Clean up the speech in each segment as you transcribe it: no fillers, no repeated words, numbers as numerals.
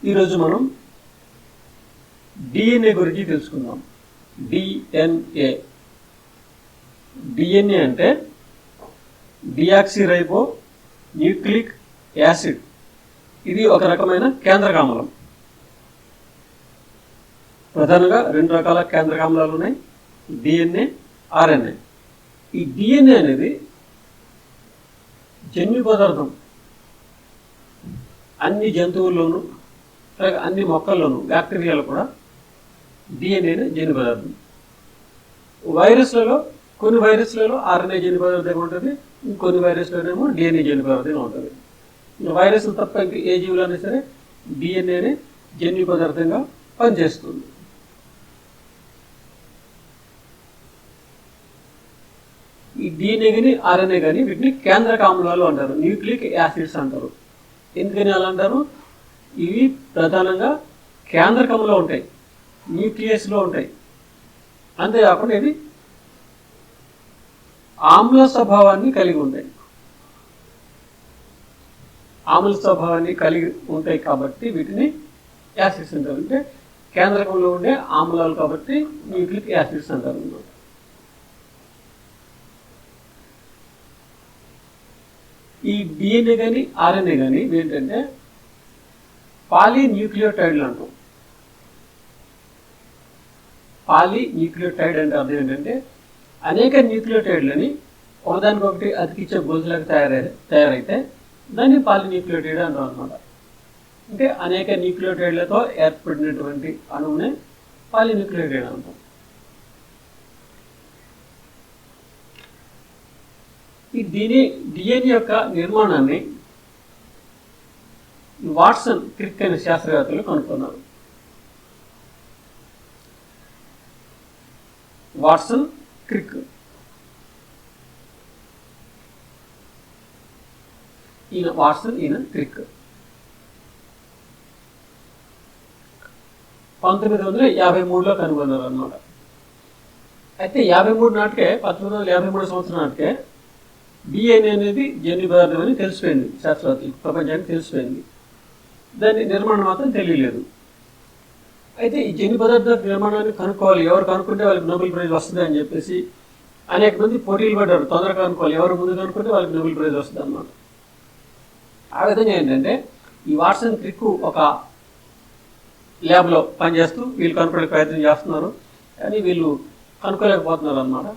ఈరోజు మనం డిఎన్ఏ గురించి తెలుసుకుందాం. డిఎన్ఏ డిఎన్ఏ అంటే డియాక్సిరైబో న్యూక్లిక్ యాసిడ్. ఇది ఒక రకమైన కేంద్రకామలం. ప్రధానంగా రెండు రకాల కేంద్రకామలాలు ఉన్నాయి, డిఎన్ఏ, ఆర్ఎన్ఏ. ఈ డిఎన్ఏ అనేది జన్యు పదార్థం. అన్ని జంతువుల్లోనూ అన్ని మొక్కల్లోనూ బ్యాక్టీరియాలు కూడా డిఎన్ఏనే జన్యు పదార్థం. వైరస్లలో కొన్ని వైరస్లలో ఆర్ఎన్ఏ జన్యు పదార్థంగా ఉంటుంది, ఇంకొన్ని వైరస్లోనేమో డిఎన్ఏ జన్యు పదార్థంగా ఉంటుంది. వైరస్లు తప్ప ఇంకా ఏ జీవులైనా సరే డిఎన్ఏనే జన్యు పదార్థంగా పనిచేస్తుంది. ఈ డిఎన్ఏ కానీ ఆర్ఎన్ఏ కానీ వీటిని కేంద్రకామలాలు అంటారు, న్యూక్లిక్ యాసిడ్స్ అంటారు. ఎందుకని అలా అంటారు? ఇవి ప్రధానంగా కేంద్రకంలో ఉంటాయి, న్యూక్లియస్లో ఉంటాయి. అంతేకాకుండా ఇవి ఆమ్ల స్వభావాన్ని కలిగి ఉంటాయి. ఆమ్ల స్వభావాన్ని కలిగి ఉంటాయి కాబట్టి వీటిని యాసిడ్స్ అంటారు. అంటే కేంద్రకంలో ఉండే ఆమ్లాలు కాబట్టి న్యూక్లిక్ యాసిడ్స్ అంటారు అన్నమాట. ఈ డిఎన్ఏ కానీ ఆర్ఎన్ఏ కానీ ఏంటంటే పాలీన్యూక్లియోటైడ్లు అంటాం. పాలీన్యూక్లియోటైడ్ అంటే అర్థం ఏంటంటే అనేక న్యూక్లియోటైడ్లని ఒకదానికొకటి అతికిచ్చే గొలుసులాగా తయారైతే దాన్ని పాలీన్యూక్లియోటైడ్ అంటాం అనమాట. అంటే అనేక న్యూక్లియోటైడ్లతో ఏర్పడినటువంటి అణువునే పాలీన్యూక్లియోటైడ్ అంటాం. ఈ డిఎన్ఏ యొక్క నిర్మాణాన్ని వాట్సన్, క్రిక్ అనే శాస్త్రవేత్తలు కనుక్కున్నారు. వాట్సన్, క్రిక్ ఈయన వాట్సన్, ఈయన క్రిక్ 1953లో కనుగొన్నారు అన్నమాట. అయితే 53 నాటికే 1953 సంవత్సరం నాటికే డిఎన్ఏ అనేది జన్యు పదార్థం అని తెలిసిపోయింది శాస్త్రవేత్తలకు, ప్రపంచానికి తెలిసిపోయింది. దాని నిర్మాణం మాత్రం తెలియలేదు. అయితే ఈ జన్యు పదార్థ నిర్మాణాన్ని కనుక్కోవాలి, ఎవరు కనుక్కుంటే వాళ్ళకి నోబెల్ ప్రైజ్ వస్తుంది అని చెప్పేసి అనేక మంది పోటీలు పడ్డారు. తొందరగా కనుక్కోవాలి, ఎవరు ముందు కనుక్కుంటే వాళ్ళకి నోబెల్ ప్రైజ్ వస్తుంది అన్నమాట. ఆ విధంగా ఏంటంటే ఈ వాట్సన్, క్రిక్ ఒక ల్యాబ్లో పనిచేస్తూ వీళ్ళు కనుక్కోవడానికి ప్రయత్నం చేస్తున్నారు, కానీ వీళ్ళు కనుక్కోలేకపోతున్నారు అన్నమాట.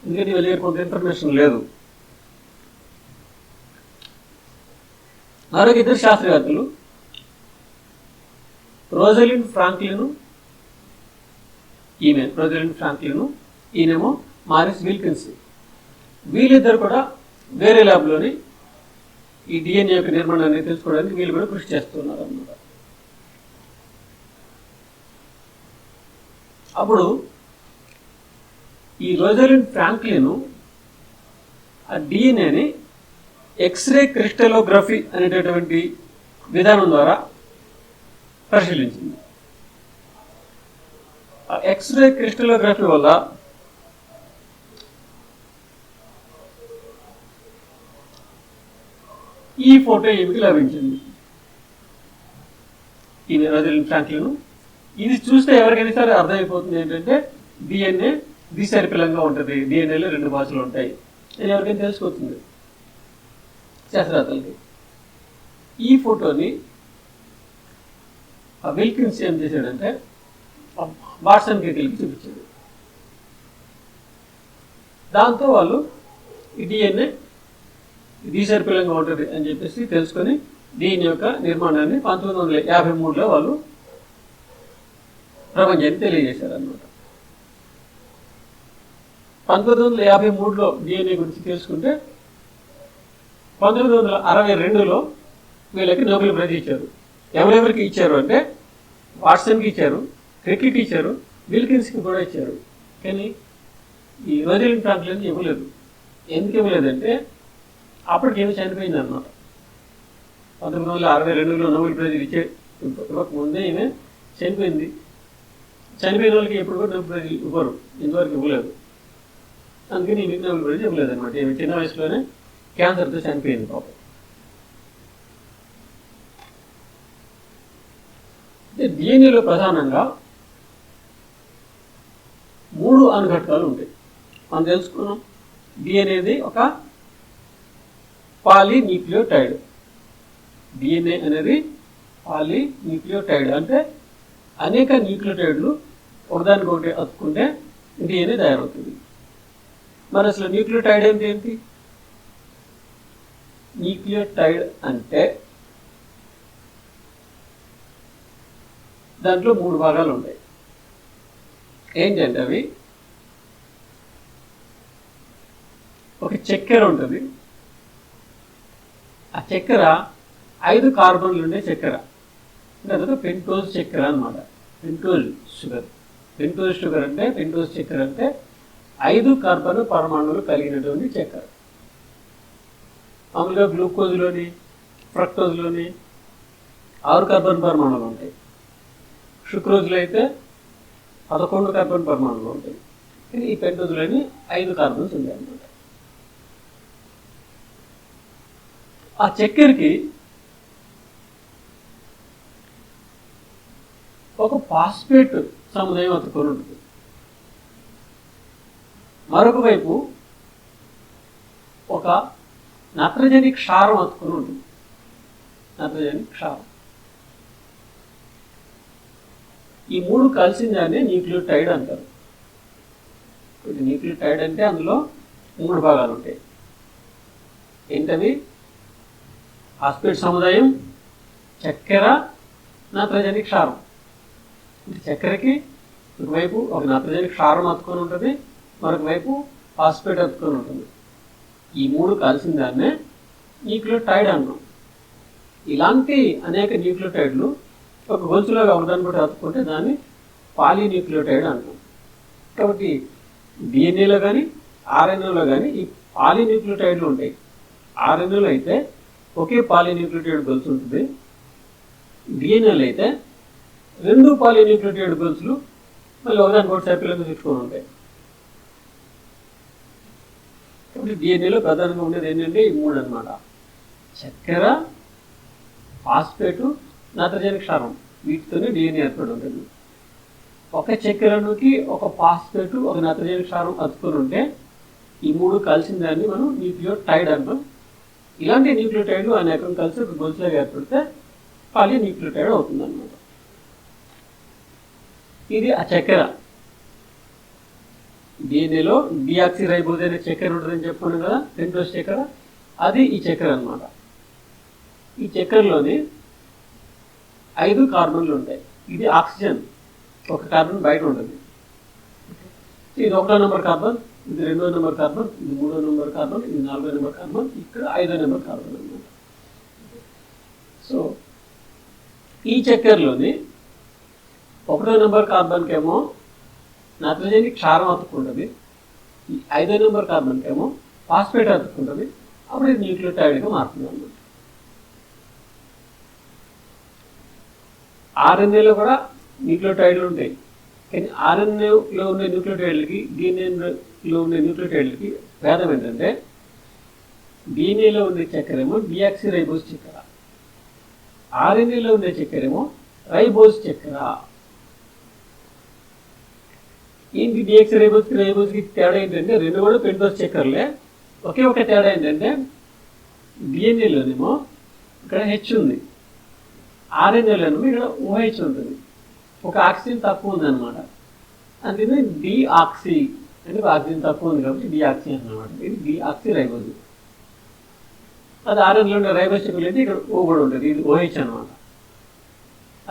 ఎందుకంటే వీళ్ళ దగ్గర కొంత ఇన్ఫర్మేషన్ లేదు. మరొక ఇద్దరు శాస్త్రవేత్తలు, రోజలిండ్ ఫ్రాంక్లిన్, ఈయనేమో మారిస్ విల్కిన్స్, వీళ్ళిద్దరు కూడా వేరే ల్యాబ్లోని ఈ డిఎన్ఏ యొక్క నిర్మాణాన్ని తెలుసుకోవడానికి వీళ్ళు కూడా కృషి చేస్తున్నారు అన్నమాట. అప్పుడు ఈ రోజలిండ్ ఫ్రాంక్లిన్ ఆ డిఎన్ఏని ఎక్స్రే క్రిస్టలోగ్రఫీ అనేటటువంటి విధానం ద్వారా పరిశీలించింది. ఆ ఎక్స్రే క్రిస్టలోగ్రఫీ వల్ల ఈ ఫోటో ఈమెకి లభించింది. ఈ రోజలిండ్ ఫ్రాంక్లిన్. ఇది చూస్తే ఎవరికైనా సరే అర్థమైపోతుంది ఏంటంటే డిఎన్ఏ ద్విసర్పిలంగా ఉంటుంది, డిఎన్ఏలో 2 భాషలు ఉంటాయి అని ఎవరికైనా తెలిసిపోతుంది శాస్త్రవేత్తలకి. ఈ ఫోటోని విల్కిన్స్ ఏం చేశాడంటే వాట్సన్, క్రిక్కి చూపించాడు. దాంతో వాళ్ళు ఈ డిఎన్ఏ ద్విసర్పిలంగా ఉంటుంది అని చెప్పేసి తెలుసుకొని దీని యొక్క నిర్మాణాన్ని 1953లో వాళ్ళు ప్రపంచాన్ని తెలియజేశారు అన్నమాట. 1953లో డిఎన్ఏ గురించి తెలుసుకుంటే 1962లో వీళ్ళకి నోబెల్ ప్రైజ్ ఇచ్చారు. ఎవరెవరికి ఇచ్చారు అంటే వాట్సన్కి ఇచ్చారు, క్రిక్కి ఇచ్చారు, విల్కిన్స్కి కూడా ఇచ్చారు. కానీ ఈ రోజలిండ్ ఫ్రాంక్లిన్ ఇవ్వలేదు. ఎందుకు ఇవ్వలేదంటే అప్పటికి ఏమి చనిపోయింది అన్నమాట. 1962లో నోబెల్ ప్రైజ్ ఇవ్వకముందే ఈమె చనిపోయింది. చనిపోయిన వాళ్ళకి ఎప్పుడు కూడా నోబెల్ ప్రైజ్ ఇవ్వరు, ఇంతవరకు ఇవ్వలేదు. అందుకని ఈమెకి నోబెల్ ప్రైజ్ ఇవ్వలేదు అనమాట. ఈమె చిన్న వయసులోనే క్యాన్సర్తో చనిపోయింది పాపం. అంటే డిఎన్ఏలో ప్రధానంగా 3 అనుఘటకాలు ఉంటాయి. మనం తెలుసుకున్నాం డిఎన్ఏది ఒక పాలీన్యూక్లియోటైడ్. డిఎన్ఏ అనేది పాలీన్యూక్లియోటైడ్ అంటే అనేక న్యూక్లియోటైడ్లు ఒకదానికొకటి అతుక్కుంటే డిఎన్ఏ తయారవుతుంది. మరి అసలు న్యూక్లియోటైడ్ అంటే ఏంటి? న్యూక్లియోటైడ్ అంటే దాంట్లో 3 భాగాలు ఉంటాయి. ఏంటంటే అవి ఒక చక్కెర ఉంటుంది. ఆ చక్కెర 5 కార్బన్లు ఉండే చక్కెర, అంటే అదొక పెంటోజ్ చక్కెర అనమాట. పెంటోజ్ షుగర్ అంటే పెంటోజ్ చక్కెర అంటే 5 కార్బన్ పరమాణువులు కలిగినటువంటి చక్కెర. మామూలుగా గ్లూకోజ్లోని ఫ్రక్టోజ్లోని 6 కార్బన్ పరమాణువులు ఉంటాయి. షుక్రోజ్లో అయితే 11 కార్బన్ పరమాణువులు ఉంటాయి. కానీ ఈ పెంటోజ్లోని 5 కార్బన్స్ ఉంటాయి అన్నమాట. ఆ చక్కెరకి ఒక ఫాస్ఫేట్ సముదాయం అతుక్కొని ఉంటుంది. మరొక వైపు ఒక నత్రజని క్షారం అతుక్కొని ఉంటుంది. నత్రజని క్షారం. ఈ 3 కలిసిన దాన్ని న్యూక్లియోటైడ్ అంటారు. న్యూక్లియోటైడ్ అంటే అందులో 3 భాగాలు ఉంటాయి. ఏంటవి? ఫాస్ఫేట్ సముదాయం, చక్కెర, నత్రజని క్షారం. చక్కెరకి ఒకవైపు ఒక నత్రజని క్షారం అతుక్కొని ఉంటుంది, మరొక వైపు ఫాస్ఫేట్ అతుక్కొని ఉంటుంది. ఈ 3 కలిసిన దాన్నే న్యూక్లియోటైడ్ అంటాం. ఇలాంటి అనేక న్యూక్లియోటైడ్లు ఒక గొలుసులాగా ఒకదాన్ని బట్టి అతుక్కుంటే దాన్ని పాలీన్యూక్లియోటైడ్ అంటాం. కాబట్టి డిఎన్ఏలో కానీ ఆర్ఎన్ఏలో కానీ ఈ పాలీన్యూక్లియోటైడ్లు ఉంటాయి. ఆర్ఎన్ఏలో అయితే ఒకే పాలీన్యూక్లియోటైడ్ గొలుసు ఉంటుంది. డిఎన్ఏలో అయితే 2 పాలీన్యూక్లియోటైడ్ గొలుసులు మళ్ళీ ఒకదానికొకటి సర్కిల్గా చుట్టుకొని ఉంటాయి. కాబట్టి డిఎన్ఏలో ప్రధానంగా ఉండేది ఏంటంటే ఈ 3 అన్నమాట. చక్కెర, ఫాస్ఫేటు, నత్రజని క్షారం. వీటితోనే డిఎన్ఏ ఏర్పడి ఉంటుంది. ఒక చక్కెరకి ఒక ఫాస్ఫేటు ఒక నత్రజని క్షారం అతుక్కొని ఉంటే ఈ 3 కలిసిన దాన్ని మనం న్యూక్లియోటైడ్ అంటాం. ఇలాంటి న్యూక్లియోటైడ్లు అనేకం కలిసి ఒక గొలుసులాగా ఏర్పడితే పాలీన్యూక్లియోటైడ్ అవుతుంది అన్నమాట. ఇది ఆ చక్కెర. డిఎన్ఏలో డిఆక్సిరైబోజ్ అనే చక్కెర ఉంటుందని చెప్పుకున్నాం కదా, పెంటోజ్ చక్కెర. అది ఈ చక్కెర అన్నమాట. ఈ చక్కెరలోని 5 కార్బన్లు ఉంటాయి. ఇది ఆక్సిజన్, ఒక కార్బన్ బయట ఉంటుంది. ఇది 1వ నెంబర్ కార్బన్, ఇది 2వ నెంబర్ కార్బన్, ఇది 3వ నెంబర్ కార్బన్, ఇది 4వ నెంబర్ కార్బన్, ఇక్కడ 5వ నెంబర్ కార్బన్ అన్నమాట. సో ఈ చక్కెరలోని 1వ నెంబర్ కార్బన్కి ఏమో నత్రజని క్షారం అతుక్కుంటుంది, ఈ 5వ నెంబర్ కార్బన్కి ఏమో ఫాస్ఫేట్ అతుక్కుంటుంది. అప్పుడు ఇది న్యూక్లియోటైడ్గా మారుతుంది అన్నమాట. ఆర్ఎన్ఏలో కూడా న్యూక్లియోటైడ్లు ఉంటాయి. కానీ ఆర్ఎన్ఏలో ఉండే న్యూక్లియోటైడ్లకి డిఎన్ఏలో ఉండే న్యూక్లియోటైడ్లకి భేదం ఏంటంటే డిఎన్ఏలో ఉండే చక్కెర ఏమో డిఆక్సిరైబోజ్ చక్కెర, ఆర్ఎన్ఏలో ఉండే చక్కెర ఏమో రైబోజ్ చక్కెర. ఏంటి డిఆక్సిరైబోజ్కి రైబోజ్కి తేడా ఏంటంటే 2 కూడా పెంటోజ్ చక్కెరలే. ఒకే ఒక తేడా ఏంటంటే డిఎన్ఏలోనేమో ఇక్కడ హెచ్ ఉంది, ఆర్ఎన్ఏలోనేమో ఇక్కడ ఓహెచ్ ఉంటుంది. ఒక ఆక్సిజన్ తక్కువ ఉంది అనమాట. అందుకని డిఆక్సి అంటే ఆక్సిజన్ తక్కువ ఉంది కాబట్టి డిఆక్సి అన్నమాట. ఇది డిఆక్సిరైబోజ్. అది ఆర్ఎన్ఏలో ఉండే రైబోజ్ చక్కెరలు అయితే ఇక్కడ ఓ కూడా ఉంటుంది, ఇది ఓహెచ్ అనమాట.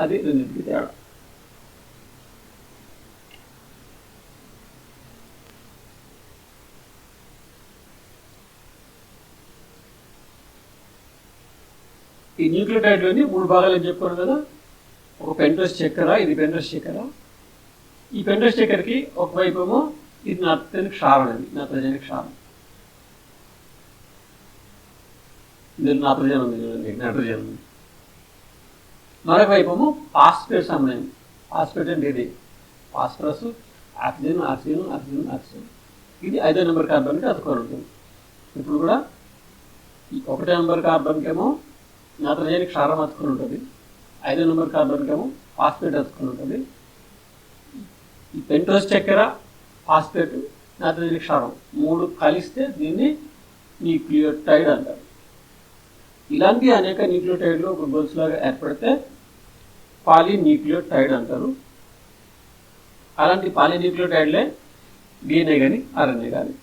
అది రెండింటికి తేడా. ఈ న్యూక్లియోటైడ్లోని 3 భాగాలు అని చెప్పుకోను కదా. ఒక పెంటోజ్ చక్కెర, ఇది పెంటోజ్ చక్కెర. ఈ పెంటోజ్ చక్కెరకి ఒకవైపు ఏమో ఇది నత్రజని క్షారం, అండి నత్రజని క్షారం. ఇందులో నత్రజని ఉంది చూడండి, నైట్రోజన్ ఉంది. మరొక వైపు ఏమో ఫాస్ఫేట్ సమ్మేళనం. ఫాస్ఫేట్ అంటే ఇది phosphorus, oxygen oxygen oxygen oxygen. ఇది 5వ నెంబర్ కార్బన్కి అతుక్కొని ఉంటుంది. ఇప్పుడు కూడా ఈ 1వ నెంబర్ కార్బన్కి ఏమో నత్రజని క్షారం అతుక్కొని ఉంటుంది, 5వ నెంబర్ కార్బన్కి ఏమో ఫాస్ఫేట్ అతుకుని ఉంటుంది. ఈ పెంటోస్ చక్కెర, ఫాస్ఫేట్, నత్రజని క్షారం 3 కలిస్తే దీన్ని న్యూక్లియోటైడ్ అంటారు. ఇలాంటి అనేక న్యూక్లియోటైడ్లు ఒక గొలుసులాగా ఏర్పడితే పాలీన్యూక్లియోటైడ్ అంటారు. అలాంటి పాలీన్యూక్లియోటైడ్లే DNA కానీ RNA కానీ.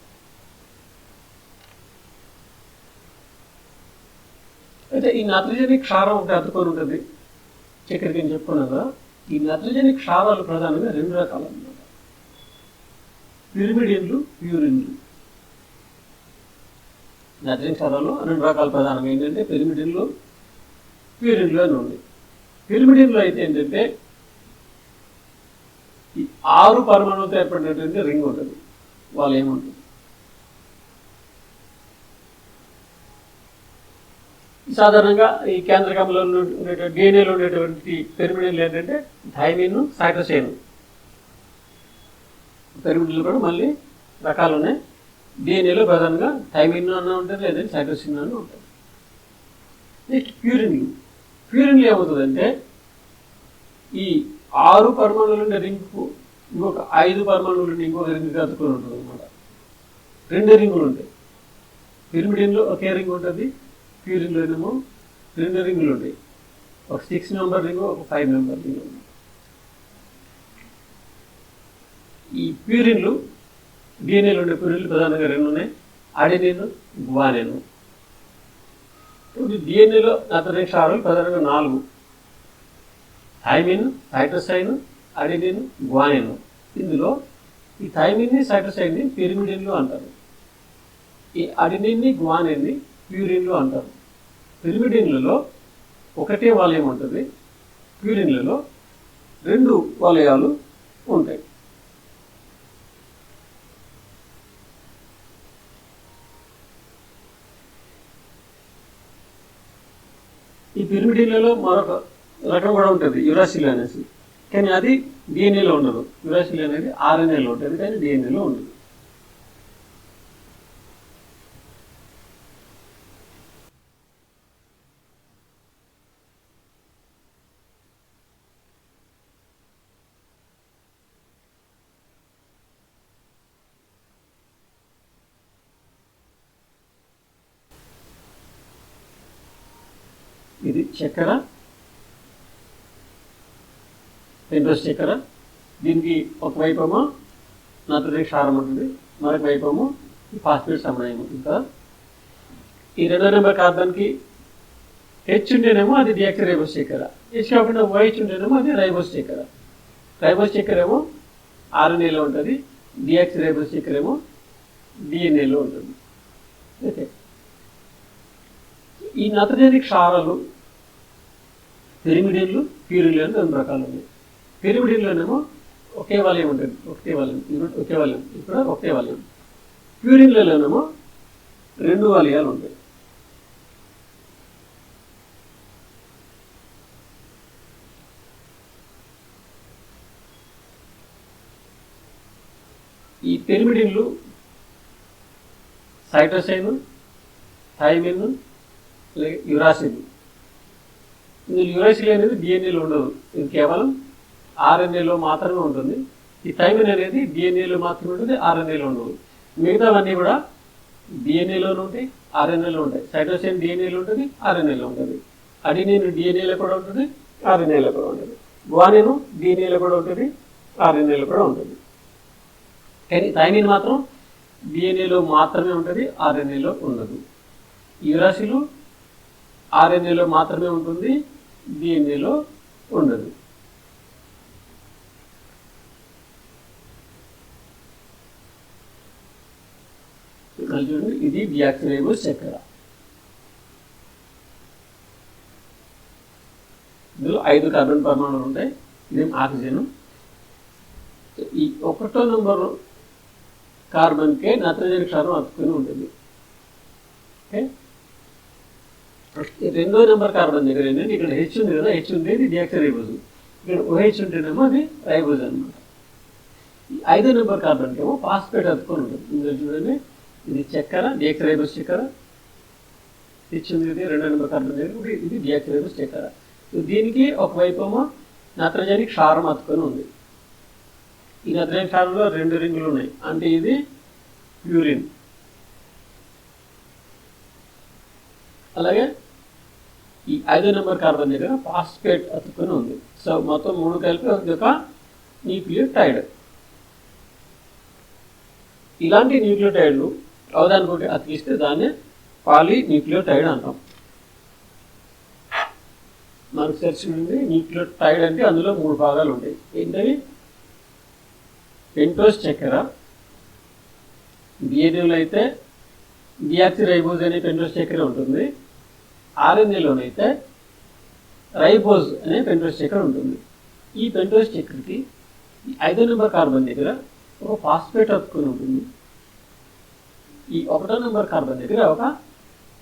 అయితే ఈ నత్రజని క్షారం ఒకటి అతుకొని ఉంటుంది చక్కెరకి అని చెప్పుకున్నాం కదా. ఈ నత్రజని క్షారాలు ప్రధానంగా 2 రకాలు అన్నమాట. పిరిమిడిన్లు, ప్యూరిన్లు. నత్రజని క్షారాలు 2 రకాలు ప్రధానంగా ఏంటంటే పిరిమిడిన్లు, ప్యూరిన్లు అని ఉంది. పిరిమిడిన్లో అయితే ఏంటంటే ఈ 6 పరమాణువులతో ఏర్పడినటువంటి రింగ్ ఉంటుంది. వాళ్ళు ఏముంటుంది, సాధారణంగా ఈ కేంద్రకంలో ఉండేటువంటి DNAలో ఉండేటువంటి పిరిమిడిన్లు ఏంటంటే థైమిన్, సైటోసైన్. పిరిమిడిన్లు కూడా మళ్ళీ రకాలు ఉన్నాయి. DNAలో ప్రధానంగా థైమిన్ అన్న ఉంటుంది, లేదంటే సైటోసిన్ అన్న ఉంటుంది. నెక్స్ట్ ప్యూరిన్లు. ప్యూరిన్లు ఏమవుతుందంటే ఈ 6 పరమాణువులు ఉండే రింగ్కు ఇంకొక 5 పరమాణువులు ఉండే ఇంకొక రింగ్ అతుకుని ఉంటుంది అనమాట. 2 రింగులు ఉంటాయి. పిరిమిడిన్లో ఒకే రింగ్ ఉంటుంది, ప్యూరిన్లో ఏమో 2 రింగులు ఉంటాయి. ఒక 6 మెంబర్ రింగ్, ఒక 5 మెంబర్ రింగ్ ఉంది. ఈ ప్యూరిన్లు DNAలో ఉండే ప్యూరిన్లు ప్రధానంగా 2 ఉన్నాయి, అడెనిన్, గ్వానిన్. ఇప్పుడు DNAలో నత్రజని క్షారాలు ప్రధానంగా 4: థైమిన్, సైటోసైన్, అడెనిన్, గ్వానిన్. ఇందులో ఈ థైమిన్ని, సైటోసైన్ని పిరిమిడిన్లు అంటారు. ఈ అడెనిన్ని, గ్వానిన్ని ప్యూరిన్లు అంటారు. పిరిమిడిన్లలో ఒకటే వలయం ఉంటుంది, ప్యూరిన్లలో 2 వలయాలు ఉంటాయి. ఈ పిరిమిడిన్లలో మరొక రకం కూడా ఉంటుంది, యురాసిల్ అనేసి. కానీ అది DNAలో ఉండదు. యురాసిల్ అనేది RNAలో ఉంటుంది, కానీ DNAలో ఉండదు. ఇది చక్కెర, పెంటోస్ చక్కెర. దీనికి ఒకవైపేమో నత్రజని క్షారం ఉంటుంది, మరొక వైపేమో ఫాస్ఫేట్ సమన్వయం ఉంటుంది కదా. ఈ 2వ నెంబర్ కార్బన్కి H ఉంటేనేమో అది డియాక్సిరైబోస్ చక్కెర, H కాకుండా OH ఉంటేనేమో అది రైబోస్ చక్కెర. రైబోస్ చక్కెర ఏమో RNAలో ఉంటుంది, డియాక్సిరైబోస్ చక్కెర ఏమో DNAలో ఉంటుంది. ఓకే, ఈ నత్రజని క్షారాలు పిరిమిడిన్లు, ప్యూరిన్లు అని 2 రకాలు ఉన్నాయి. పిరిమిడిన్లోనేమో ఒకే వలయం ఉంటుంది, ఒకే వలయం, ఇక్కడ ఒకే వలయం. ప్యూరిన్లలోనేమో 2 వలయాలు ఉంటాయి. ఈ పిరిమిడిన్లు సైటోసైన్, థైమిన్, యురాసిల్. ఇందులో యురాసిల్ అనేది DNAలో ఉండదు, ఇది కేవలం RNAలో మాత్రమే ఉంటుంది. ఈ థైమిన్ అనేది DNAలో మాత్రమే ఉంటుంది, RNAలో ఉండదు. మిగతావన్నీ కూడా DNAలోనే ఉంటాయి, RNAలో ఉంటాయి. సైటోసైన్ DNAలో ఉంటుంది, RNAలో ఉంటుంది. అడినిన్ DNAలో కూడా ఉంటుంది, RNAలో కూడా ఉంటుంది. గ్వానిన్ DNAలో కూడా ఉంటుంది, RNAలో కూడా ఉంటుంది. కానీ థైమిన్ మాత్రం DNAలో మాత్రమే ఉంటుంది, RNAలో ఉండదు. యురాసిల్ RNAలో మాత్రమే ఉంటుంది, DNAలో ఉండదు. చూడండి, ఇది డియాక్సిరైబోస్ చక్కెర. ఇందులో 5 కార్బన్ పరమాణువులు ఉంటాయి. ఇది ఆక్సిజన్. ఈ 1వ నెంబర్ కార్బన్కే నత్రజని క్షారం అతుకుని ఉంటుంది. ఓకే, 2వ నెంబర్ కార్బన్ దగ్గర ఏంటంటే ఇక్కడ H ఉంది కదా, H ఉండేది డియాక్సిరైబోస్, ఇక్కడ OH ఉంటేనేమో అది రైబోస్ అనమాట. ఈ 5వ నెంబర్ కార్బన్కి ఏమో ఫాస్ఫేట్ అతుకొని ఉంటుంది. ఇందులో చూడండి, ఇది చక్కెర, డియాక్సిరైబోస్ చక్కెర. H ఉంది, 2వ నెంబర్ కార్బన్ దగ్గర ఇది డియాక్సిరైబోస్ చక్కెర. సో దీనికి ఒకవైపు ఏమో నత్రజని క్షారం అతుకొని ఉంది. ఈ నత్రజని క్షారంలో 2 రింగులు ఉన్నాయి, అంటే ఇది ప్యూరిన్. అలాగే ఈ 5వ నెంబర్ కార్బన్ దగ్గర ఫాస్ఫేట్ అతుకొని ఉంది. సో మొత్తం 3 కలిపి ఒక న్యూక్లియోటైడ్. ఇలాంటి న్యూక్లియోటైడ్లు అవదానికొకటి అతికిస్తే దాన్ని పాలీన్యూక్లియోటైడ్ అంటాం. మనకు తెలిసింది న్యూక్లియోటైడ్ అంటే అందులో 3 భాగాలు ఉంటాయి. ఏంటవి? పెంటోస్ చక్కెర, డిఎన్ఏలో అయితే డియాక్సిరైబోజ్ అనే పెంటోస్ చక్కెర ఉంటుంది. ఆర్ఎన్ఏలోనైతే రైబోజ్ అనే పెంటోస్ చక్కెర ఉంటుంది. ఈ పెంటోస్ చక్కెరకి 5వ నెంబర్ కార్బన్ దగ్గర ఒక ఫాస్ఫేట్ అతుకుని ఉంటుంది. ఈ 1వ నెంబర్ కార్బన్ దగ్గర ఒక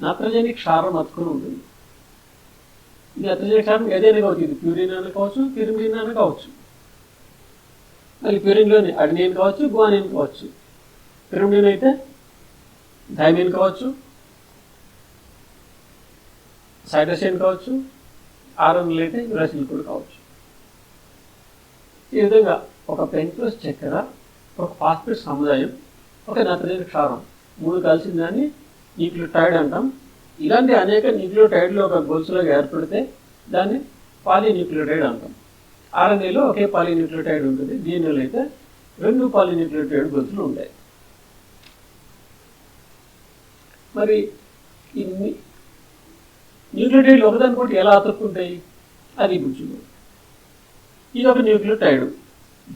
నత్రజని క్షారం అతుకుని ఉంటుంది. ఈ నత్రజని క్షారం ఏదైనా కావచ్చు, ఇది ప్యూరిన్ అని కావచ్చు, పిరిమిడిన్ అని కావచ్చు. మళ్ళీ ప్యూరిన్లోని అడినిన్ కావచ్చు, గ్వానిన్ కావచ్చు. పిరిమిడిన్ అయితే థైమిన్ కావచ్చు, సైటోసిన్ కావచ్చు, ఆర్ఎన్ఏ అయితే యురాసిల్ కూడా కావచ్చు. ఈ విధంగా ఒక పెంటోస్ చక్కెర, ఒక ఫాస్ఫేట్ సముదాయం, ఒక నత్రజని క్షారం 3 కలిసిన దాన్ని న్యూక్లియోటైడ్ అంటాం. ఇలాంటి అనేక న్యూక్లియోటైడ్లు ఒక గొలుసులోకి ఏర్పడితే దాన్ని పాలీన్యూక్లియోటైడ్ అంటాం. ఆర్ఎన్ఏలో ఒకే పాలీన్యూక్లియోటైడ్ ఉంటుంది, డిఎన్ఏలో అయితే 2 పాలీన్యూక్లియోటైడ్ గొలుసులు ఉంటాయి. మరి ఈ న్యూక్లియోటైడ్లు ఒకదానికొకటి ఎలా అతుక్కుంటాయి అది గుర్తులు. ఇది ఒక న్యూక్లియోటైడ్,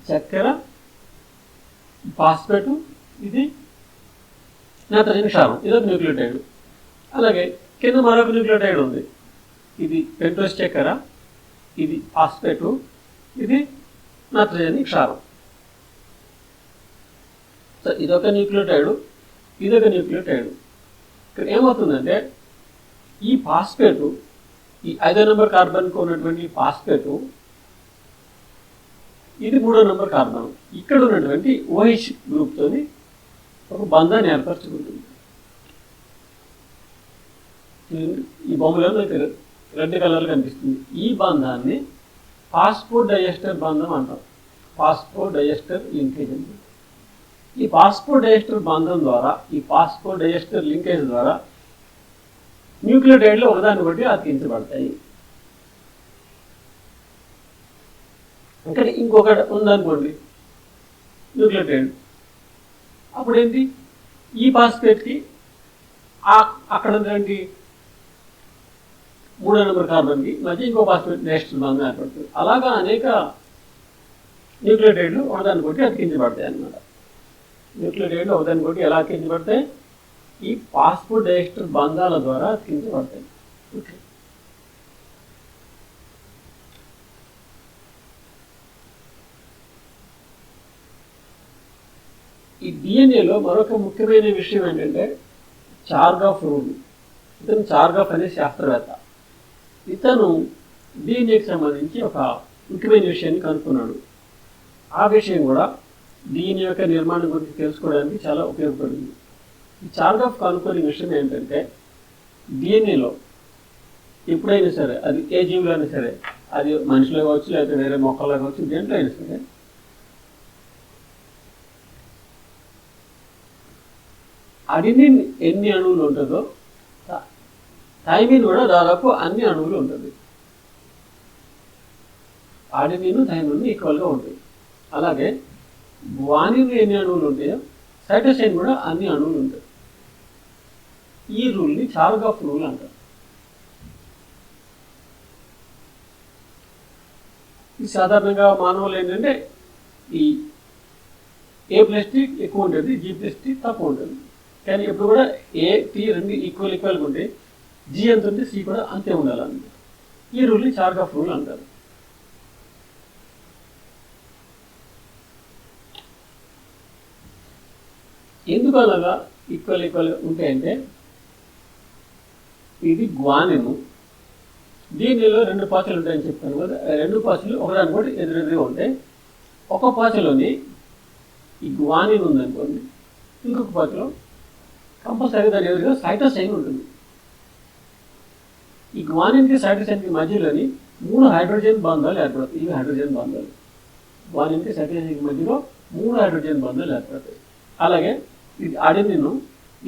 చక్కెర, ఫాస్ఫేట్, ఇది నత్రజని క్షారం, ఇది ఒక న్యూక్లియోటైడ్. అలాగే కింద మరొక న్యూక్లియోటైడ్ ఉంది, ఇది పెంటోస్ చక్కెర, ఇది ఫాస్ఫేట్, ఇది నత్రజని క్షారం. సో ఇదొక న్యూక్లియోటైడ్, ఇదొక న్యూక్లియోటైడ్. ఇక్కడ ఏమవుతుందంటే ఈ ఫాస్ఫేటు, ఈ 5వ నెంబర్ కార్బన్కు ఉన్నటువంటి ఫాస్ఫేటు, ఇది 3వ నెంబర్ కార్బన్. ఇక్కడ ఉన్నటువంటి OH గ్రూప్తో ఒక బంధాన్ని ఏర్పరచుకుంటుంది. ఈ బొమ్మలో నాకు 2 కలర్లు కనిపిస్తుంది. ఈ బంధాన్ని ఫాస్ఫోడైఎస్టర్ బంధం అంటాం. ఫాస్ఫోడైఎస్టర్ లింకేజ్ అంటే ఈ ఫాస్ఫోడైఎస్టర్ బంధం ద్వారా, ఈ ఫాస్ఫోడైఎస్టర్ లింకేజ్ ద్వారా న్యూక్లియోటైడ్లు ఒకదానికొకటి అతికించబడతాయి. ఇక్కడ ఇంకొకటి ఉందనుకోండి న్యూక్లియోటైడ్, అప్పుడు ఏంటి? ఈ ఫాస్ఫేట్కి అక్కడ ఉన్నటువంటి 3వ నెంబర్ కార్బన్కి మధ్య ఇంకో ఫాస్ఫేట్ డైఎస్టర్ బంధం ఏర్పడుతుంది. అలాగా అనేక న్యూక్లియోటైడ్లు ఒకదానికొకటి అతికించబడతాయి అన్నమాట. న్యూక్లియోటైడ్లు ఒకదానికొకటి ఎలా అతికించబడతాయి? ఈ ఫాస్ఫోడైఎస్టర్ బంధాల ద్వారా అతికించబడతాయి. ఓకే, ఈ డిఎన్ఏలో మరొక ముఖ్యమైన విషయం ఏంటంటే చార్గాఫ్ రూల్. ఇతను చార్గాఫ్ అనే శాస్త్రవేత్త. ఇతను డిఎన్ఏకి సంబంధించి ఒక ముఖ్యమైన విషయాన్ని కనుక్కున్నాడు. ఆ విషయం కూడా డిఎన్ఏ యొక్క నిర్మాణం గురించి తెలుసుకోవడానికి చాలా ఉపయోగపడింది. ఈ చార్గాఫ్ కనుక్కునే విషయం ఏంటంటే డిఎన్ఏలో ఎప్పుడైనా సరే, అది ఏ జీవులో అయినా సరే, అది మనిషిలో కావచ్చు, లేకపోతే వేరే మొక్కల్లో కావచ్చు, దేంట్లో అయినా సరే, అడినిన్ ఎన్ని అణువులు ఉంటుందో థైమిన్ కూడా దాదాపు అన్ని అణువులు ఉంటుంది. అడినిన్ థైమిన్ ఈక్వల్గా ఉంటాయి. అలాగే గ్వానిన్ ఎన్ని అణువులు ఉంటాయో సైటోసిన్ కూడా అన్ని అణువులు ఉంటాయి. ఈ రూల్ని చార్గాఫ్ రూల్ అంటారు. ఇది సాధారణంగా మానవులు ఏంటంటే ఈ A+T ఎక్కువ ఉంటుంది, G+T తక్కువ ఉంటుంది. కానీ ఇప్పుడు కూడా A, T రెండు ఈక్వల్గా ఉంటే G ఎంత ఉంటే C కూడా అంతే ఉండాలన్నమాట. ఈ రూల్ని చార్గాఫ్ రూల్ అంటారు. ఎందుకు అలాగా ఈక్వల్గా ఉంటాయంటే ఇది గ్వానిన్. దీనిలో 2 పాచలు ఉంటాయని చెప్పాను కదా. 2 పాచలు ఒకదానికొకటి ఎదురెదురుగా ఉంటాయి. ఒక పాచలోని ఈ గ్వానిన్ ఉందనుకోండి, ఇంకొక పాచలో కంపల్సరీ దాని ఎదురుగా సైటోసైన్ ఉంటుంది. ఈ గ్వానిన్కి సైటోసైన్కి మధ్యలోని 3 హైడ్రోజన్ బంధాలు ఏర్పడతాయి. ఇవి హైడ్రోజన్ బంధాలు. గ్వానిన్కి సైటోసిన్కి మధ్యలో 3 హైడ్రోజన్ బంధాలు ఏర్పడతాయి. అలాగే ఇది అడెనిన్,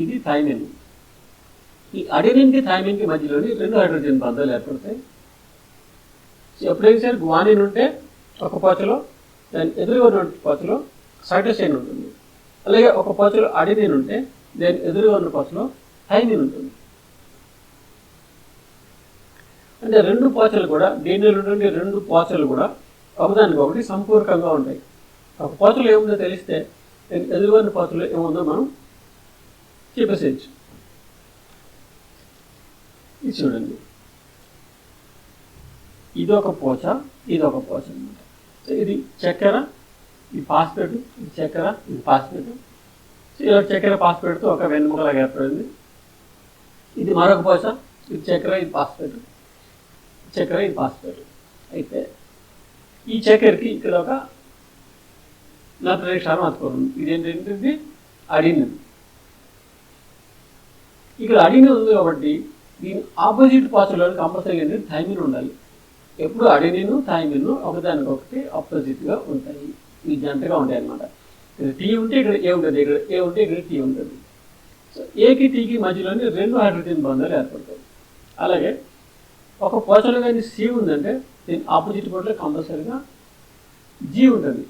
ఇది థైమిన్. ఈ అడెనిన్కి థైమిన్కి మధ్యలోని 2 హైడ్రోజన్ బంధాలు ఏర్పడతాయి. ఎప్పుడైనా సరే గ్వానిన్ ఉంటే ఒక పోచలో, దాని ఎదురుగా ఉన్న పోచలో సైటోసిన్ ఉంటుంది. అలాగే ఒక పోచలో అడెనిన్ ఉంటే దాని ఎదురుగా ఉన్న పోచలో థైమిన్ ఉంటుంది. అంటే 2 పోచలు కూడా, డిఎన్ఏలో ఉండే 2 పోచలు కూడా ఒకదానికొకటి సంపూర్ణంగా ఉంటాయి. ఒక పోచలో ఏముందో తెలిస్తే దాని ఎదురుగా ఉన్న పోచలో ఏముందో మనం చెప్పేసేయచ్చు. ఇది చూడండి, ఇది ఒక పోచ, ఇది ఒక పోచ అనమాట. ఇది చక్కెర, ఇది ఫాస్ఫేట్, ఇది చక్కెర, ఇది ఫాస్ఫేట్. ఇలా చక్కెర ఫాస్ఫేట్తో ఒక వెన్నెముకలాగా ఏర్పడింది. ఇది మరొక పోచ, ఇది చక్కెర, ఇది ఫాస్ఫేట్, చక్కెర, ఇది ఫాస్ఫేట్. అయితే ఈ చక్కెరకి ఇక్కడ ఒక నత్రజని క్షారం అతుకోండి. ఇదేంటంటే అడినిన్. ఇక్కడ అడినిన్ ఉంది కాబట్టి దీని ఆపోజిట్ పోచలో కంపల్సరీ ఏంటంటే థైమిన్ ఉండాలి. ఎప్పుడు అడెనిన్ థైమిన్ ఒకదానికొకటి ఆపోజిట్గా ఉంటాయి. ఈ జంటగా ఉంటాయి అన్నమాట. ఇక్కడ టీ ఉంటే ఇక్కడ ఏ ఉంటుంది, ఇక్కడ ఏ ఉంటే ఇక్కడ టీ ఉంటుంది. సో ఏకి టీకి మధ్యలోని 2 హైడ్రోజన్ బంధాలు ఏర్పడతాయి. అలాగే ఒక పోచలో కానీ సి ఉందంటే దీని ఆపోజిట్ పోచలో కంపల్సరీగా జీ ఉంటుంది.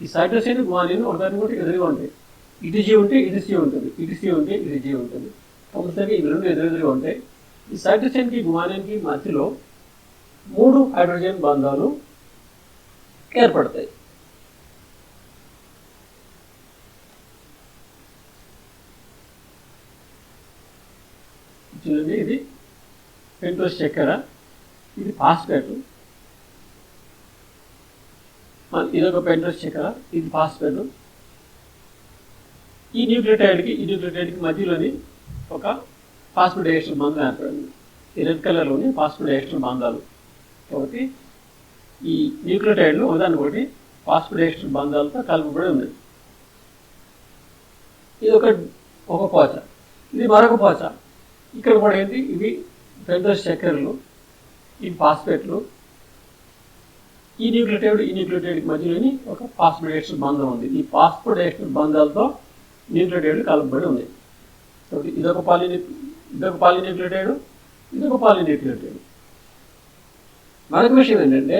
ఈ సైటోసిన్ గ్వానిన్ ఒకదానికొకటి ఎదురుగా ఉంటాయి. ఇటు జీ ఉంటే ఇటు సి ఉంటుంది, ఇటు సి ఉంటే ఇటు జీ ఉంటుంది. కంపల్సరీగా ఇవి 2 ఎదురుగా ఉంటాయి. ఈ సైటోసిన్కి గ్వానిన్కి మధ్యలో 3 హైడ్రోజన్ బంధాలు ఏర్పడతాయి. చూడండి, ఇది పెంటోస్ చక్కెర, ఇది ఫాస్ఫేట్, ఇదొక పెంటోస్ చక్కెర, ఇది ఫాస్ఫేట్. ఈ న్యూక్లియోటైడ్కి మధ్యలోని ఒక ఫాస్ఫోడైఎస్టర్ బంధం ఏర్పడింది. ఈ రెడ్ కలర్లోని ఫాస్ఫోడైఎస్టర్ బంధాలు. కాబట్టి ఈ న్యూక్లియోటైడ్లు ఒకదానికొకటి ఫాస్ఫోడైఎస్టర్ బంధాలతో కలుపబడి ఉన్నాయి. ఇది ఒక పోచ, ఇది మరొక పోచ. ఇక్కడ కూడా ఏంటి, ఇవి పెంటోస్ చక్కెరలు, ఇవి ఫాస్ఫేట్లు. ఈ న్యూక్లియోటైడ్కి మధ్యలోని ఒక ఫాస్ఫోడైఎస్టర్ బంధం ఉంది. ఈ ఫాస్ఫోడైఎస్టర్ బంధాలతో న్యూక్లియోటైడ్లు కలుపబడి ఉన్నాయి. కాబట్టి ఇదొక పాలిన్యూక్లియోటైడ్, ఇదొక పాలిన్యూక్లియోటైడ్. మరొక విషయం ఏంటంటే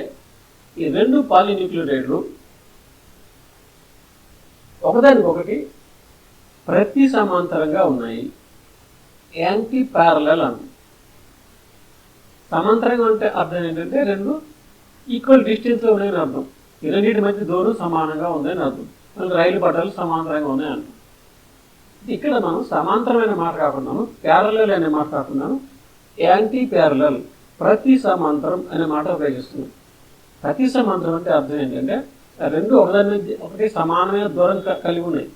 ఈ 2 పాలిన్యూక్లియోటైడ్లు ఒకదానికొకటి ప్రతి సమాంతరంగా ఉన్నాయి. యాంటీ ప్యారలల్ అంట. సమాంతరంగా అంటే అర్థం ఏంటంటే 2 ఈక్వల్ డిస్టెన్స్లో ఉన్నాయని అర్థం. ఈ రెండింటి మధ్య దూరం సమానంగా ఉందని అర్థం. రైలు పట్టాలు సమాంతరంగా ఉన్నాయని అర్థం. ఇక్కడ మనం సమాంతరమైన మాట కాకుండా, ప్యారలల్ అనే మాట కాకుండా యాంటీ ప్యారలల్, ప్రతి సమాంతరం అనే మాట ఉపయోగిస్తున్నాం. ప్రతి సమాంతరం అంటే అర్థం ఏంటంటే 2 ఒకటి సమానమైన దూరం కలిగి ఉన్నాయి,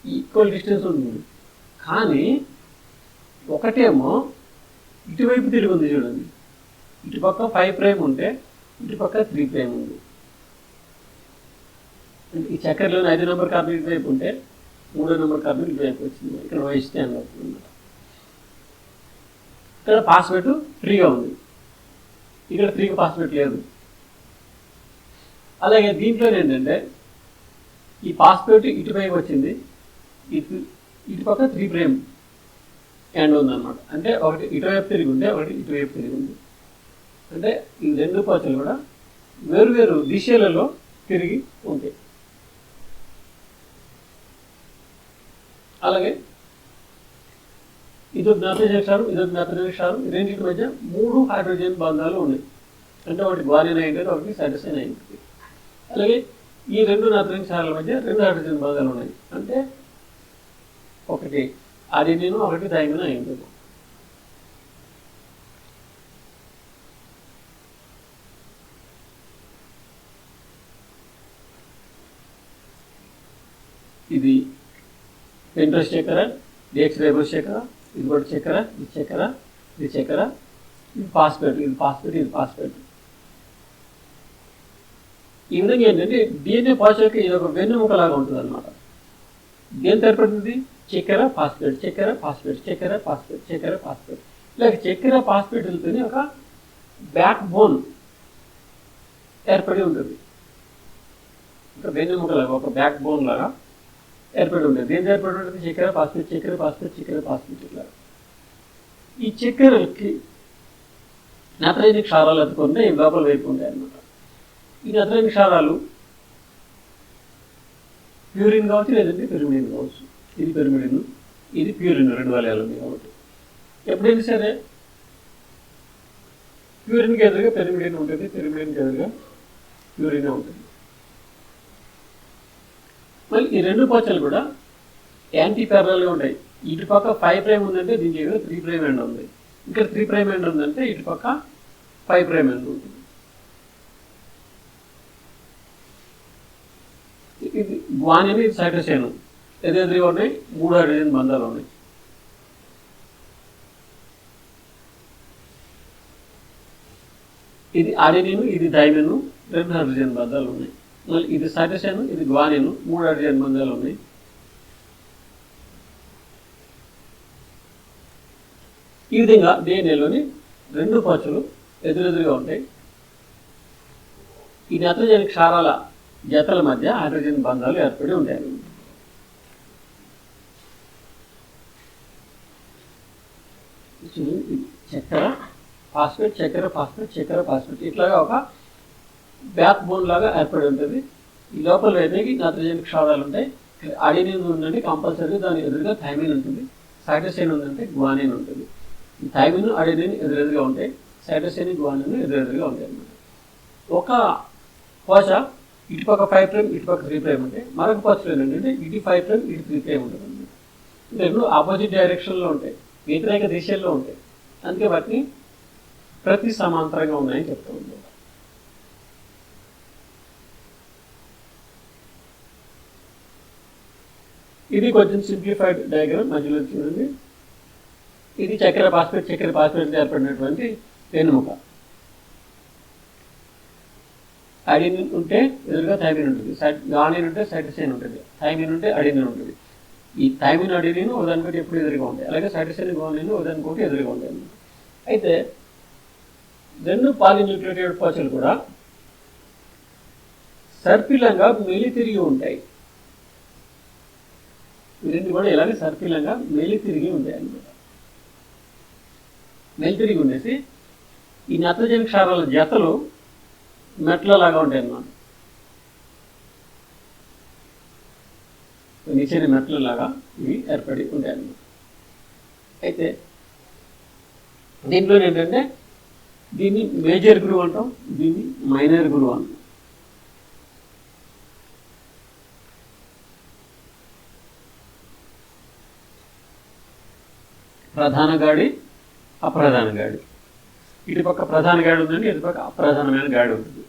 ఈక్వల్ డిస్టెన్స్ ఉంటుంది. కానీ ఒకటేమో ఇటువైపు తిరిగి ఉంది. చూడండి, ఇటుపక్క 5' ఉంటే ఇటుపక్క 3' ఉంది. అంటే ఈ చక్కెరలోని 5 నెంబర్ కార్బన్ ఇటువైపు ఉంటే 3వ నెంబర్ కార్బన్ ఇటువైపు వచ్చింది. ఇక్కడ వహిస్తే అవుతుంది అన్నమాట. ఇక్కడ ఫాస్ఫేట్ ఫ్రీగా ఉంది, ఇక్కడ 3 ఫాస్ఫేట్ లేదు. అలాగే దీంట్లో ఏంటంటే ఈ ఫాస్ఫేట్ ఇటువైపు వచ్చింది, ఇటుపక్క 3' ఎండ్ ఉందన్నమాట. అంటే ఒకటి ఇటువైపు తిరిగి ఉంటే ఒకటి ఇటువైపు తిరిగి ఉంది. అంటే ఈ 2 పోచలు కూడా వేరు దిశలలో తిరిగి ఉంటాయి. అలాగే ఇదొక నత్రజని క్షారం, ఇదొక నత్రజని క్షారం. ఈ రెండింటి మధ్య 3 హైడ్రోజన్ బంధాలు ఉన్నాయి. అంటే ఒకటి గ్వానిన్ అయి ఉంటుంది, ఒకటి సైటోసిన్ అయి ఉంటుంది. అలాగే ఈ 2 నత్రజని క్షారాల మధ్య 2 హైడ్రోజన్ బంధాలు ఉన్నాయి. అంటే ఒకటి అడెనిన్, ఒకటి థైమిన్ అయి ఉంటుంది. ఇది పెంటోస్ చక్కెర, డిఎక్స్ రైబోస్ చక్కెర, ఇది కూడా చక్కెర, ఇది చక్కెర, ఇది చక్కెర, ఇది ఫాస్ఫేట్, ఇది ఫాస్ఫేట్, ఇది ఫాస్ఫేట్. ఈ విధంగా ఏంటంటే డిఎన్ఏ పాలిమర్కి ఇది ఒక వెన్నెముకలాగా ఉంటుంది అనమాట. దేని ఏర్పడుతుంది? చక్కెర ఫాస్ఫేట్, చక్కెర ఫాస్ఫేట్, చక్కెర ఫాస్ఫేట్, చక్కెర ఫాస్ఫేట్. ఇలాగ చక్కెర ఫాస్ఫేట్లతోనే ఒక బ్యాక్ బోన్ ఏర్పడి ఉంటుంది. ఒక వెన్నెముకలాగా, ఒక బ్యాక్ బోన్ లాగా ఏర్పడి ఉంటుంది. దేని ఏర్పడి ఉంటుంది? చక్కెర ఫాస్ఫేట్, చక్కెర ఫాస్ఫేట్, చక్కెర ఫాస్ఫేట్ ఇట్లా. ఈ చక్కెరకి నత్రజని క్షారాలు అతుకుంటే ఈ లోపల వైపు ఉంటాయి అన్నమాట. ఈ నత్రజని క్షారాలు ప్యూరిన్ కావచ్చు, లేదంటే పెరిమిడిన్ కావచ్చు. ఇది పెరిమిడిన్, ఇది ప్యూరిన్, 2 వలయాలు ఉన్నాయి కాబట్టి ఎప్పుడైనా సరే ప్యూరిన్కి ఎదురుగా పెరిమిడిన్ ఉంటుంది, పెరిమిడిన్కి ఎదురుగా ప్యూరిన్ ఉంటుంది. మళ్ళీ ఈ 2 పోచలు కూడా యాంటీ ప్యారలల్గా ఉంటాయి. ఇటు పక్క 5' ఉందంటే దీనికి ఎదురు 3' ఎండ్ ఉంది. ఇక్కడ 3' ఎండ్ ఉందంటే ఇటు పక్క 5' ఎండ్ ఉంటుంది. ఇది గ్వానిన్, ఇది సైటోసిన్. ఎదురుగా ఉన్నాయి 3 హైడ్రోజన్ బంధాలు ఉన్నాయి. ఇది అడెనిన్, ఇది థైమిన్, 2 హైడ్రోజన్ బంధాలు ఉన్నాయి. మళ్ళీ ఇది సైటోసిన్, ఇది గ్వానిన్, 3 హైడ్రోజన్ బంధాలు ఉన్నాయి. ఈ విధంగా డిఎన్ఏలోని 2 పోచలు ఎదురెదురుగా ఉంటాయి. ఈ నత్రజని క్షారాల జతల మధ్య హైడ్రోజన్ బంధాలు ఏర్పడి ఉంటాయి. చక్కెర ఫాస్ఫేట్, చక్కెర ఫాస్ఫేట్, చక్కెర ఫాస్ఫేట్ ఇట్లాగా ఒక బ్యాక్ బోన్ లాగా ఏర్పడి ఉంటుంది. ఈ లోపల అయితే నత్రజని క్షారాలు ఉంటాయి. అడెనిన్ ఉందంటే కంపల్సరీ దాని ఎదురుగా థైమిన్ ఉంటుంది. సైటోసిన్ ఉందంటే గ్వానిన్ ఉంటుంది. ఈ థైమిన్, అడెనిన్ ఎదురెదురుగా ఉంటాయి. సైటోసిన్, గ్వానిన్ ఎదురెదురుగా ఉంటాయి అన్నమాట. ఒక పోచ ఇటుపక్క 5', ఇటుపక్క 3' ఉంటాయి. మరొక పోచలు ఏంటంటే ఇటు 5', ఇటు 3' ఉంటుంది అన్నమాట. రెండు ఆపోజిట్ డైరెక్షన్లో ఉంటాయి, వ్యతిరేక దిశల్లో ఉంటాయి. అందుకే వాటిని ప్రతి సమాంతరంగా ఉన్నాయని చెప్తూ ఉంటాం. ఇది కొంచెం సింప్లిఫైడ్ డయాగ్రామ్ మధ్యలో చూడండి. ఇది చక్కెర ఫాస్ఫేట్, చక్కెర ఫాస్ఫేట్ ఏర్పడినటువంటి వెన్నెముక. అడెనిన్ ఉంటే ఎదురుగా థైమిన్ ఉంటుంది, గ్వానిన్ ఉంటే సైటోసిన్ ఉంటుంది, థైమిన్ ఉంటే అడెనిన్ ఉంటుంది. ఈ థైమిన్, అడెనిన్ ఉదాహరణకి ఎప్పుడు ఎదురుగా ఉంటాయి. అలాగే సైటోసిన్, గ్వానిన్ ఉదాహరణకి ఎదురుగా ఉంటాయి అన్నమాట. అయితే 2 పాలిన్యూక్లియోటైడ్ పోచలు కూడా సర్పిలంగా మెలితిరిగి ఉంటాయి. ఈ 2 కూడా ఇలాగే సర్పిలంగా మెలితిరిగి ఉంటాయి అన్నమాట. మెలితిరిగి ఉండేసి ఈ నత్రజని క్షారాల జతలు మెట్లలాగా ఉంటాయి అన్నమాట. నిచ్చెన మెట్లలాగా ఇవి ఏర్పడి ఉంటాయి అన్నమాట. అయితే దీంట్లో ఏంటంటే దీన్ని మేజర్ గ్రూవ్ అంటాం, దీన్ని మైనర్ గ్రూవ్ అంటాం. ప్రధాన గాడి, అప్రధాన గాడి. ఇటుపక్క ప్రధాన గాడి ఉందండి, ఇటుపక్క అప్రధానమైన గాడి ఉంటుంది.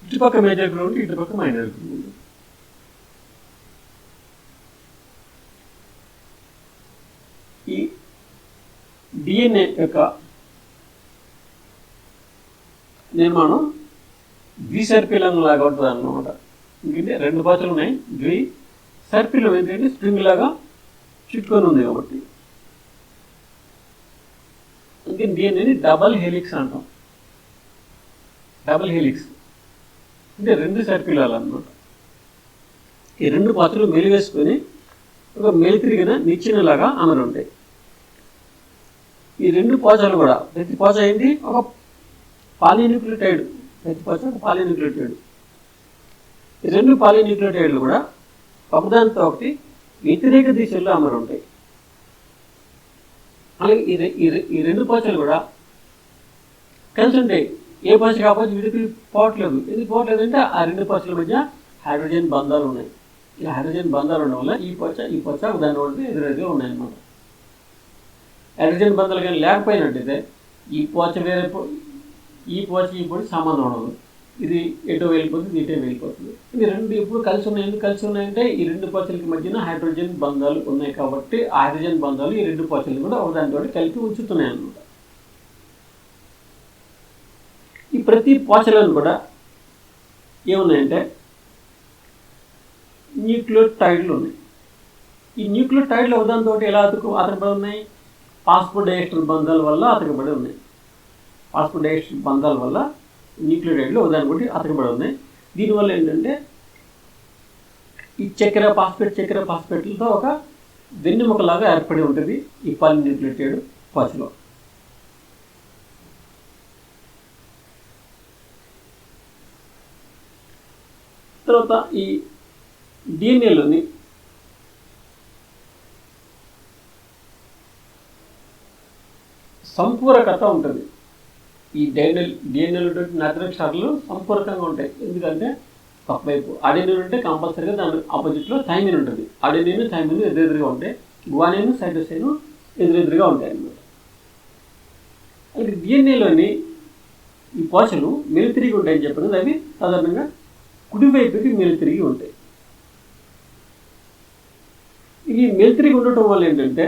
ఇటుపక్క మేజర్ గ్రూవ్ ఉంటుంది, ఇటుపక్క మైనర్ గ్రూవ్ ఉంటుంది. ఈ డిఎన్ఏ యొక్క నిర్మాణం ద్విసర్పిలం లాగా ఉంటుంది అన్నమాట. ఎందుకంటే 2 పోచలు ఉన్నాయి. ద్విసర్పిలం ఏంటంటే స్ప్రింగ్ లాగా చుట్టుకొని ఉంది కాబట్టి అందుకని డిఎన్ఏని డబల్ హెలిక్స్ అంటాం. డబల్ హెలిక్స్ అంటే 2 సర్పిలాలు అన్నమాట. ఈ 2 పోచలు మెలివేసుకొని ఒక మెలితిరిగిన నిచ్చెనలాగా అమరు ఉంటాయి. ఈ 2 పోచలు కూడా ప్రతి పోచ ఏంటి ఒక పాలిన్యూక్లియోటైడ్, ప్రతి పోచ ఒక పాలిన్యూక్లియోటైడ్. ఈ 2 పాలిన్యూక్లియోటైడ్లు కూడా ఒకదానితో ఒకటి వ్యతిరేక దిశల్లో అమరు ఉంటాయి. అలాగే ఈ 2 పోచలు కూడా కలిసి ఉంటాయి. ఏ పోచ కాకపోతే వీటికి పోవట్లేదు. ఎందుకు పోవట్లేదు అంటే ఆ 2 పోచల మధ్య హైడ్రోజన్ బంధాలు ఉన్నాయి. ఈ హైడ్రోజన్ బంధాలు ఉండడం వల్ల ఈ పోచ దాని ఒకటి ఎదురెదురుగా ఉన్నాయన్నమాట. హైడ్రోజన్ బంధాలు కానీ లేకపోయినట్టయితే ఈ పోచ ఈ పోచ సంబంధం ఉండదు. ఇది ఎటో వెళ్ళిపోతుంది, ఇటే వెళ్ళిపోతుంది. ఇది 2 ఎప్పుడు కలిసి ఉన్నాయి. ఎందుకు కలిసి ఉన్నాయంటే ఈ 2 పోచలకి మధ్యన హైడ్రోజన్ బంధాలు ఉన్నాయి కాబట్టి ఆ హైడ్రోజన్ బంధాలు ఈ 2 పోచలు కూడా ఒకదానితో కలిపి ఉంచుతున్నాయి అన్నమాట. ఈ ప్రతి పోచలను కూడా ఏమున్నాయంటే న్యూక్లియోటైడ్లు ఉన్నాయి. ఈ న్యూక్లియోటైడ్లు ఒకదానితో ఎలా అతకబడి ఉన్నాయి? ఫాస్ఫోడైఎస్టర్ బంధాల వల్ల అతకబడి ఉన్నాయి. ఫాస్ఫోడైఎస్టర్ బంధాల వల్ల న్యూక్లియోటైడ్లు ఒకదాని ఒకటి అతకబడి ఉన్నాయి. దీనివల్ల ఏంటంటే ఈ చక్కెర ఫాస్ఫేట్లతో ఒక వెన్నెముకలాగా ఏర్పడి ఉంటుంది ఈ పాలిన్యూక్లియోటైడ్ పాచులో. తర్వాత ఈ డిఎన్ఏలోని సంపూరకత ఉంటుంది. ఈ డిఎన్ఏలో నైట్రోజన్ క్షారాలు సంపూరకంగా ఉంటాయి. ఎందుకంటే ఒకవైపు అడెనిన్ ఉంటే కంపల్సరీగా దాని ఆపోజిట్లో థైమిన్ ఉంటుంది. అడెనిన్ థైమిన్ ఎదురెదురుగా ఉంటాయి, గ్వానిన్ సైటోసిన్ ఎదురెదురుగా ఉంటాయి అన్నమాట. అలాగే డిఎన్ఏలోని ఈ పోషలు మెలితిరిగి ఉంటాయని చెప్పినది. అవి సాధారణంగా కుడివైపుకి మెలితిరిగి ఉంటాయి. ఈ మెలితిరిగి ఉండటం వల్ల ఏంటంటే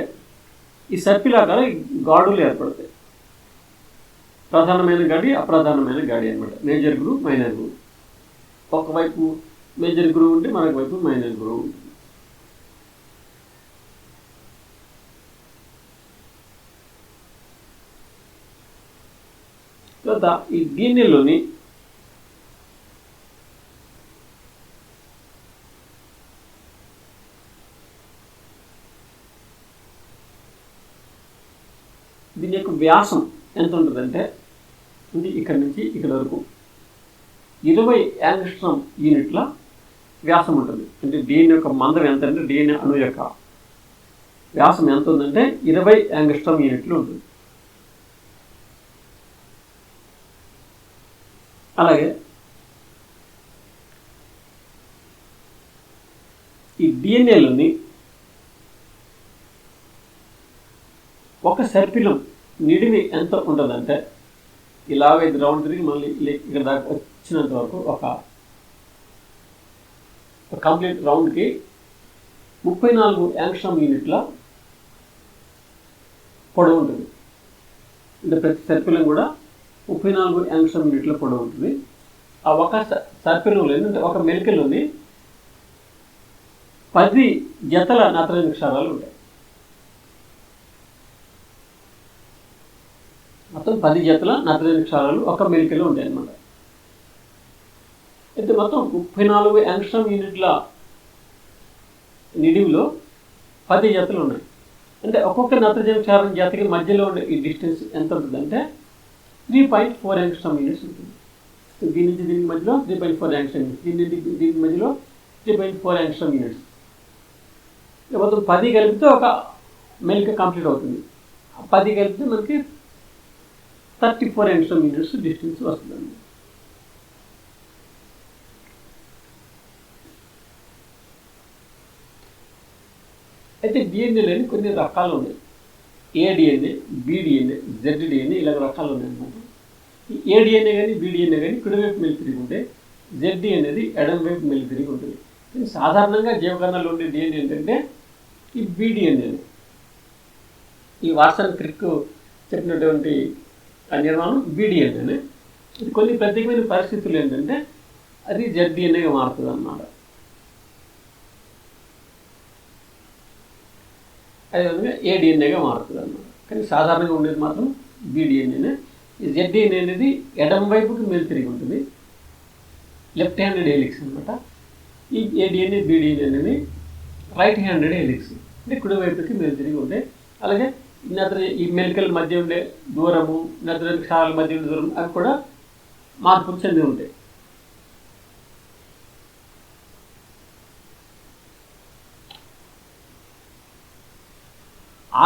ఈ సర్పిలాకార గాడులు ఏర్పడతాయి. ప్రధానమైన గాడి, అప్రధానమైన గాడి అనమాట. Major groove, minor groove. ఒకవైపు మేజర్ గ్రూవ్ ఉంటే మరొక వైపు మైనర్ గ్రూవ్ ఉంటుంది. తర్వాత ఈ డిఎన్ఏలోని దీని యొక్క వ్యాసం ఎంత ఉంటుందంటే ఇక్కడ నుంచి ఇక్కడ వరకు 20 యాంగ్స్ట్రామ్ యూనిట్ల వ్యాసం ఉంటుంది. అంటే డిఎన్ఏ యొక్క మందం ఎంత అంటే డిఎన్ఏ అణు యొక్క వ్యాసం ఎంత ఉందంటే 20 యాంగ్స్ట్రామ్ యూనిట్లు ఉంటుంది. అలాగే ఈ డిఎన్ఏలోని ఒక సర్పిలం నిడివి ఎంత ఉంటుందంటే ఇలాగ ఇది రౌండ్ తిరిగి మళ్ళీ ఇక్కడ దాకా వచ్చినంత వరకు ఒక కంప్లీట్ రౌండ్కి 34 యాంగ్స్ట్రామ్ యూనిట్ల పొడవు ఉంటుంది. అంటే ప్రతి సర్పిలం కూడా 34 యాంగ్స్ట్రామ్ యూనిట్ల పొడవు ఉంటుంది. ఆ ఒక సర్పిలంలో ఏంటంటే ఒక మెలికలోని 10 జతల నత్రజని క్షారాలు ఉంటాయి. మొత్తం 10 జతల నత్రజని క్షారాలు ఒక మెలికలో ఉంటాయి అన్నమాట. అయితే మొత్తం 34 యాంగ్స్ట్రామ్ యూనిట్ల నిడివిలో 10 జతలు ఉన్నాయి. అంటే ఒక్కొక్క నత్రజని క్షారం జాతికి మధ్యలో ఉండే ఈ డిస్టెన్స్ ఎంత ఉంటుందంటే 3.4 యాంగ్స్ట్రామ్ యూనిట్స్ ఉంటుంది. దీని నుంచి దీనికి మధ్యలో 3.4 యాంగ్స్ట్రామ్ యూనిట్స్, దీనికి మధ్యలో 3.4 యాంగ్స్ట్రామ్ యూనిట్స్. మొత్తం 10 కలిపితే ఒక మెలిక కంప్లీట్ అవుతుంది. 10 కలిపితే మనకి 34 యాంగ్స్ట్రామ్ యూనిట్స్ డిస్టెన్స్ వస్తుందండి. అయితే డిఎన్ఏలోని కొన్ని రకాలు ఉన్నాయి. ఏడిఎన్ఏ, బిడిఎన్ఏ, జెడ్డిఎన్ఏ ఇలాగ రకాలు ఉన్నాయి అన్నమాట. ఈ ఏడిఎన్ఏ కానీ బిడిఎన్ఏ కానీ కుడివైపు మెలితిరిగి ఉంటే జెడ్డిఎన్ఏది ఎడం వైపు మెలితిరిగి ఉంటుంది. కానీ సాధారణంగా జీవకణాల్లో ఉండే డిఎన్ఏ ఏంటంటే ఈ బిడిఎన్ఏ. ఈ వాట్సన్ క్రిక్ చెప్పినటువంటి ఆ నిర్మాణం బిడిఎన్ఏ. ఇది కొన్ని ప్రత్యేకమైన పరిస్థితులు ఏంటంటే అది జెడ్డిఎన్ఏగా మారుతుంది అన్నమాట. అదేవిధంగా ఏడిఎన్ఏగా మారుతుంది అన్నమాట. కానీ సాధారణంగా ఉండేది మాత్రం బిడిఎన్ఏనే. ఈ జెడ్డిఎన్ఏ అనేది ఎడం వైపుకి మెలితిరిగి ఉంటుంది, లెఫ్ట్ హ్యాండెడ్ హెలిక్స్ అనమాట. ఈ ఏడిఎన్ఏ బిడిఎన్ఏ అనేది రైట్ హ్యాండెడ్ హెలిక్స్, అంటే కుడివైపుకి మెలితిరిగి ఉంటాయి. అలాగే ఈ మెలికల మధ్య ఉండే దూరము, నత్రజని క్షారాల మధ్య ఉండే దూరం అవి కూడా మార్పులు చెంది ఉంటాయి.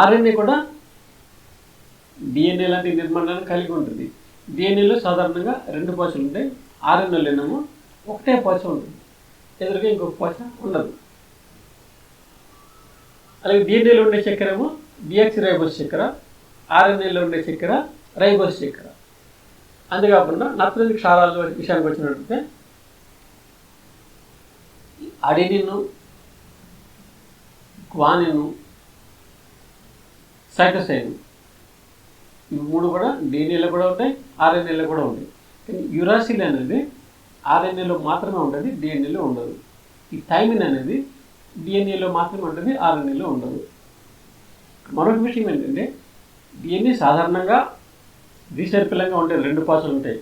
ఆర్ఎన్ఏ కూడా డిఎన్ఏ లాంటి నిర్మాణాన్ని కలిగి ఉంటుంది. డిఎన్ఏలో సాధారణంగా 2 పోచలు ఉంటాయి. ఆర్ఎన్ఏలో ఏమో ఒకటే పోచ ఉంటుంది, ఎదురుగా ఇంకొక పోచ ఉండదు. అలాగే డిఎన్ఏలో ఉండే చక్కెర ఏమో డిఎక్సీ రైబోస్ చక్కెర, ఆర్ఎన్ఏలో ఉండే చక్కెర రైబోస్ చక్కెర. అంతేకాకుండా నత్రజని క్షారాల విషయానికి వచ్చినట్లయితే అడెనిన్, గ్వానిన్, సైటోసైన్ ఇవి 3 కూడా డిఎన్ఏలో కూడా ఉంటాయి, ఆర్ఎన్ఏలో కూడా ఉంటాయి. కానీ యురాసిల్ అనేది ఆర్ఎన్ఏలో మాత్రమే ఉంటుంది, డిఎన్ఏలో ఉండదు. ఈ థైమిన్ అనేది డిఎన్ఏలో మాత్రమే ఉంటుంది, ఆర్ఎన్ఏలో ఉండదు. మరొక విషయం ఏంటంటే డిఎన్ఏ సాధారణంగా ద్విసర్పిలంగా ఉంటాయి, 2 పాచలు ఉంటాయి.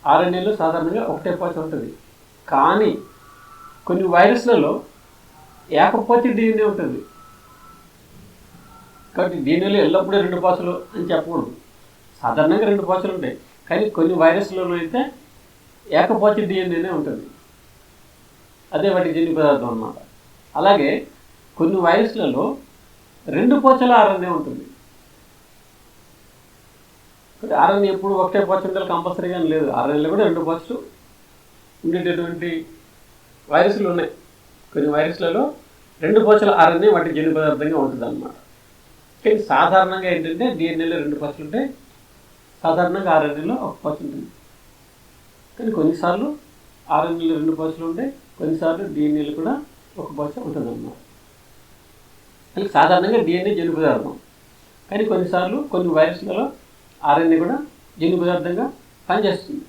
RNAలో సాధారణంగా ఒకటే పాచ ఉంటుంది. కానీ కొన్ని వైరస్లలో ఏకపాచి DNA ఉంటుంది. కాబట్టి DNAలో ఎల్లప్పుడూ 2 పాచలు అని చెప్పకూడదు. సాధారణంగా 2 పాచలు ఉంటాయి, కానీ కొన్ని వైరస్లలో అయితే ఏకపాచి DNAనే ఉంటుంది. అదే వాటి జన్యు పదార్థం అన్నమాట. అలాగే కొన్ని వైరస్లలో 2 పాచల RNA ఉంటుంది. RNA ఎప్పుడు ఒకటే పాచ ఉండాలి కంపల్సరీగా అని లేదు. RNAలో కూడా 2 పాచలు ఉండేటటువంటి వైరస్లు ఉన్నాయి. కొన్ని వైరస్లలో 2 పాచల RNA వాటి జన్యు పదార్థంగా ఉంటుంది అన్నమాట. కానీ సాధారణంగా ఏంటంటే DNAలో 2 పాచలు ఉంటాయి, సాధారణంగా RNAలో ఒక పాచ ఉంటుంది. కానీ కొన్నిసార్లు RNAలో 2 పాచలు ఉంటాయి, కొన్నిసార్లు DNAలో కూడా ఒక పాచ ఉంటుంది అన్నమాట. అది సాధారణంగా DNA జన్యు పదార్థం, కానీ కొన్నిసార్లు కొన్ని వైరస్లలో RNA కూడా జన్యు పదార్థంగా పనిచేస్తుంది.